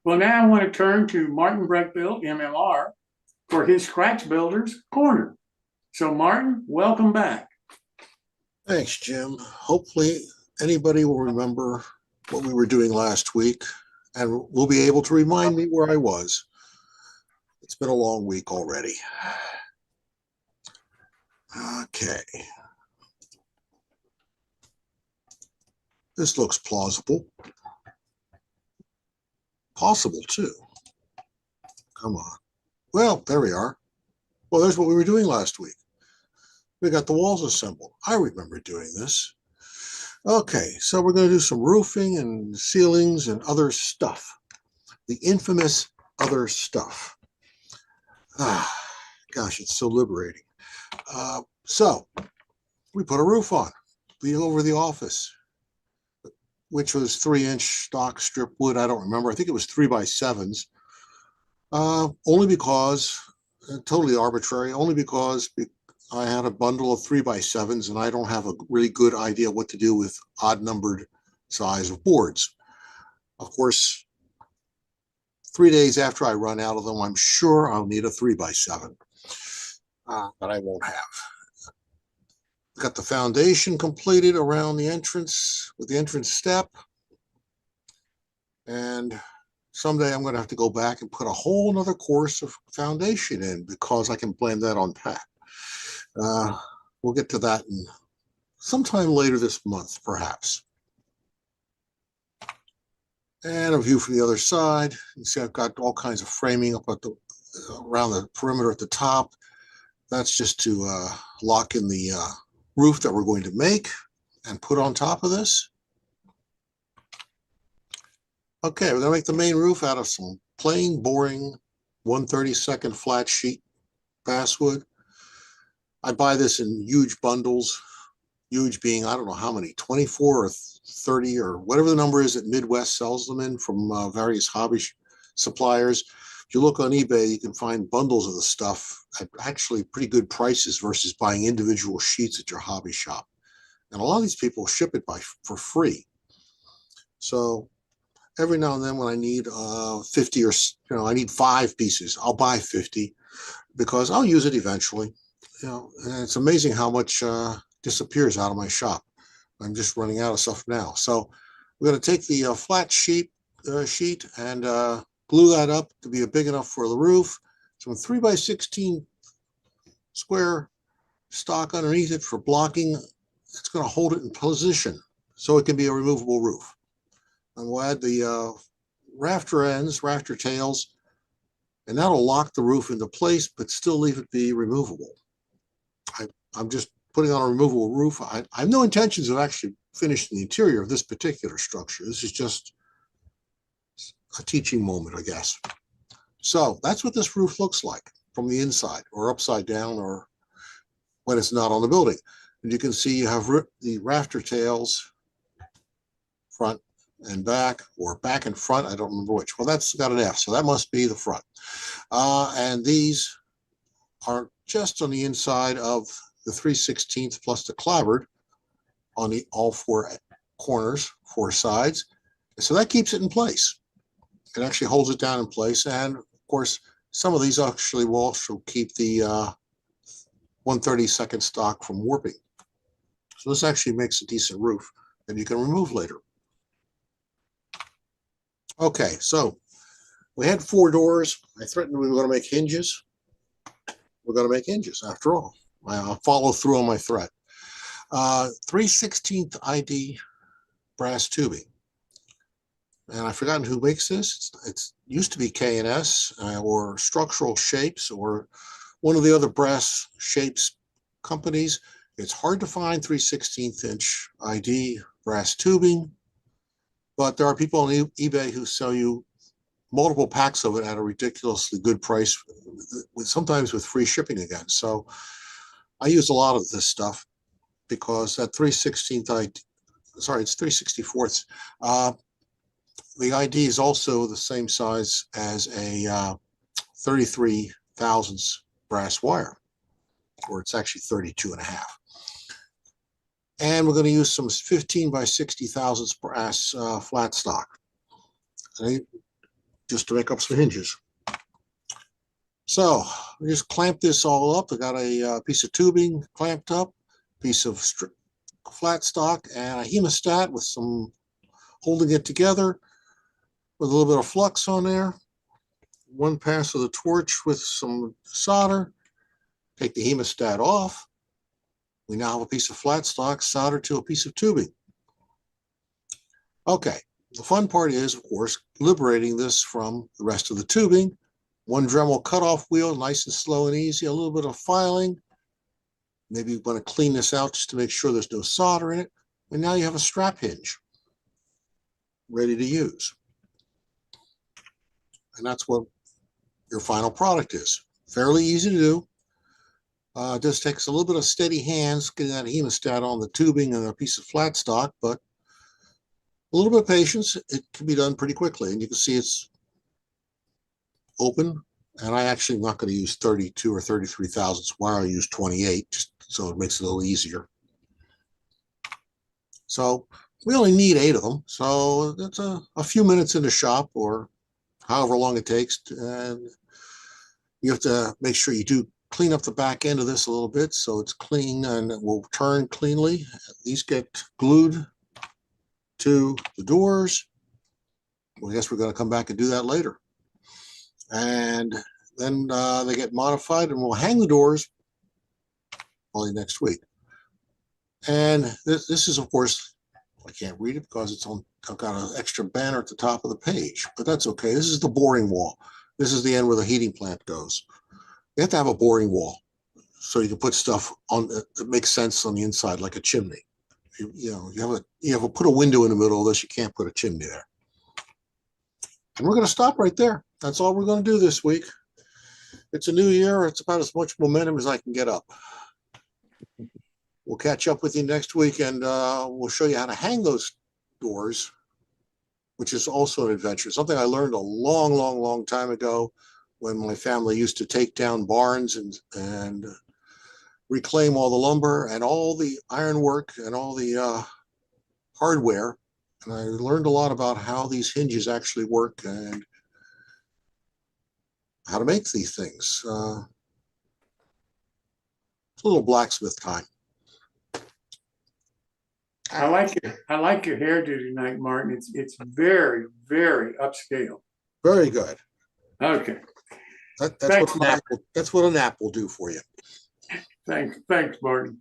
Well, now I want to turn to Martin Brechbiel, MMR, for his Scratch Builders Corner. So, Martin, welcome back. Thanks, Jim. Hopefully, anybody will remember what we were doing last week and will be able to remind me where I was. It's been a long week already. Okay. This looks plausible. Possible, too. Come on. Well, there we are. Well, there's what we were doing last week. We got the walls assembled. I remember doing this. Okay, so we're going to do some roofing and ceilings and other stuff. The infamous other stuff. Gosh, it's so liberating. So we put a roof on over the office, which was 3-inch stock strip wood. I don't remember. I think it was 3x7s. Only because, totally arbitrary, only because I had a bundle of 3x7s and I don't have a really good idea what to do with odd numbered size of boards. Of course, 3 days after I run out of them, I'm sure I'll need a 3x7, but I won't have. Got the foundation completed around the entrance with the entrance step. And someday I'm going to have to go back and put a whole nother course of foundation in because I can blame that on Pat. We'll get to that in sometime later this month, perhaps. And a view from the other side. You see I've got all kinds of framing up at around the perimeter at the top. That's just to lock in the roof that we're going to make and put on top of this. Okay, we're going to make the main roof out of some plain, boring 1/32 flat sheet basswood. I buy this in huge bundles, huge being, I don't know how many, 24 or 30 or whatever the number is that Midwest sells them in from various hobby suppliers. If you look on eBay, you can find bundles of the stuff at actually pretty good prices versus buying individual sheets at your hobby shop. And a lot of these people ship it for free. So every now and then when I need 50 or, I need 5 pieces, I'll buy 50 because I'll use it eventually. And it's amazing how much disappears out of my shop. I'm just running out of stuff now. So we're going to take the flat sheet and glue that up to be big enough for the roof. Some 3x16 square stock underneath it for blocking. It's going to hold it in position so it can be a removable roof. And we'll add the rafter tails, and that'll lock the roof into place, but still leave it be removable. I'm just putting on a removable roof. I have no intentions of actually finishing the interior of this particular structure. This is just a teaching moment, I guess. So that's what this roof looks like from the inside, or upside down, or when it's not on the building. And you can see you have the rafter tails, front and back, or back and front. I don't remember which. Well, that's got an F, so that must be the front. And these are just on the inside of the 3/16 plus the clapboard on all 4 corners, 4 sides. And so that keeps it in place. It actually holds it down in place. And of course, some of these actually will also keep the 1/32 stock from warping. So this actually makes a decent roof that you can remove later. Okay, so we had 4 doors. I threatened we were going to make hinges. We're going to make hinges after all. I'll follow through on my threat. 3/16 ID brass tubing. And I've forgotten who makes this. It used to be K&S or Structural Shapes or one of the other brass shapes companies. It's hard to find 3/16 ID brass tubing, but there are people on eBay who sell you multiple packs of it at a ridiculously good price, sometimes with free shipping again. So I use a lot of this stuff because that 3/16 ID, sorry, it's 3/64. The ID is also the same size as a 33 thousandths brass wire, or it's actually 32.5. And we're going to use some 15 by 60 thousandths brass flat stock. just to make up some hinges. So we just clamp this all up. I got a piece of tubing clamped up, piece of flat stock, and a hemostat with some holding it together with a little bit of flux on there. One pass of the torch with some solder. Take the hemostat off. We now have a piece of flat stock soldered to a piece of tubing. Okay, the fun part is, of course, liberating this from the rest of the tubing. One Dremel cutoff wheel, nice and slow and easy, a little bit of filing. Maybe you want to clean this out just to make sure there's no solder in it. And now you have a strap hinge ready to use. And that's what your final product is. Fairly easy to do. It just takes a little bit of steady hands getting that hemostat on the tubing and a piece of flat stock, but a little bit of patience, it can be done pretty quickly. And you can see it's open. And I actually am not going to use 32 or 33 thousandths wire. I use 28, just so it makes it a little easier. So we only need 8 of them. So that's a few minutes in the shop, or however long it takes. And you have to make sure you do clean up the back end of this a little bit so it's clean and it will turn cleanly. These get glued to the doors. Well, I guess we're going to come back and do that later. And then they get modified, and we'll hang the doors probably next week. And this is, of course, I can't read it because it's on. I've got an extra banner at the top of the page, but that's okay. This is the boring wall. This is the end where the heating plant goes. You have to have a boring wall so you can put stuff on that makes sense on the inside, like a chimney. You have a put a window in the middle of this. You can't put a chimney there. And we're going to stop right there. That's all we're going to do this week. It's a new year. It's about as much momentum as I can get up. We'll catch up with you next week, and we'll show you how to hang those doors, which is also an adventure. Something I learned a long, long, long time ago when my family used to take down barns and reclaim all the lumber and all the ironwork and all the hardware. And I learned a lot about how these hinges actually work and how to make these things. It's a little blacksmith time. I like your hairdo tonight, Martin. It's very, very upscale. Very good. Okay. That's what an app will do for you. Thanks, Martin.